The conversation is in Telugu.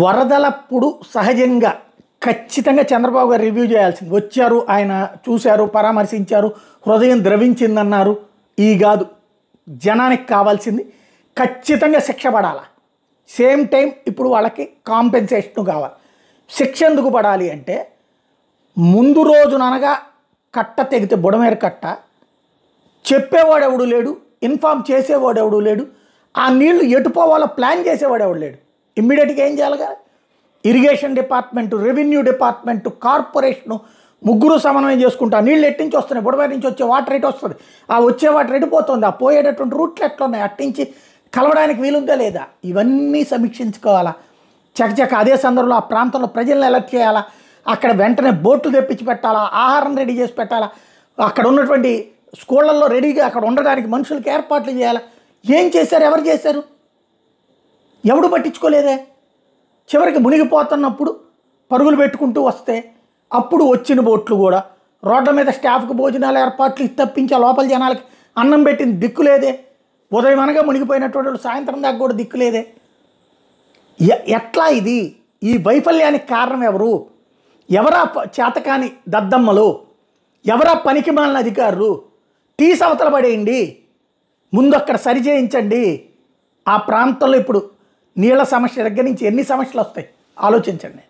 వరదలప్పుడు సహజంగా ఖచ్చితంగా చంద్రబాబు గారు రివ్యూ చేయాల్సింది. వచ్చారు, ఆయన చూశారు, పరామర్శించారు, హృదయం ద్రవించిందన్నారు. ఈ కాదు జనానికి కావాల్సింది ఖచ్చితంగా శిక్ష పడాలా. సేమ్ టైం ఇప్పుడు వాళ్ళకి కాంపెన్సేషన్ కావాలి. శిక్ష ఎందుకు పడాలి అంటే, ముందు రోజుననగా కట్ట తెగితే బుడమేర కట్ట చెప్పేవాడు ఎవడు లేడు, ఇన్ఫామ్ చేసేవాడు ఎవడు లేడు, ఆ నీళ్లు ఎటుపోవాలో ప్లాన్ చేసేవాడు ఎవడు లేడు. ఇమ్మీడియట్గా ఏం చేయాలి కదా, irrigation department, revenue department, corporation ముగ్గురు సమన్వయం చేసుకుంటా. నీళ్ళు ఎట్టించి వస్తున్నాయి, బుడమేర నుంచి వచ్చే వాటర్ ఎటు వస్తుంది, ఆ వచ్చే వాటర్ ఎడిపోతుంది, ఆ పోయేటటువంటి రూట్లు ఎట్లా ఉన్నాయి, అట్టించి కలవడానికి వీలుందా లేదా, ఇవన్నీ సమీక్షించుకోవాలా. చకచక అదే సందర్భంలో ఆ ప్రాంతంలో ప్రజలను అలర్ట్ చేయాలా, అక్కడ వెంటనే బోట్లు తెప్పించి పెట్టాలా, ఆహారం రెడీ చేసి పెట్టాలా, అక్కడ ఉన్నటువంటి స్కూళ్ళల్లో రెడీగా అక్కడ ఉండడానికి మనుషులకు ఏర్పాట్లు చేయాలా. ఏం చేశారు, ఎవరు చేశారు, ఎవడు పట్టించుకోలేదే. చివరికి మునిగిపోతున్నప్పుడు పరుగులు పెట్టుకుంటూ వస్తే అప్పుడు వచ్చిన బోట్లు కూడా రోడ్ల మీద స్టాఫ్కి భోజనాలు ఏర్పాట్లు తప్పించి లోపల జనాలకి అన్నం పెట్టింది దిక్కులేదే. ఉదయం అనగా మునిగిపోయినటువంటి సాయంత్రం దాకా కూడా దిక్కులేదే. ఎట్లా ఇది? ఈ వైఫల్యానికి కారణం ఎవరు? ఎవరా చేతకాని దద్దమ్మలు, ఎవరా పనికిమాలిన అధికారులు? తీసి అవతల పడేయండి, ముందు అక్కడ సరిచేయించండి. ఆ ప్రాంతంలో ఇప్పుడు నీళ్ళ సమస్య దగ్గర నుంచి ఎన్ని సమస్యలు వస్తాయి ఆలోచించండి.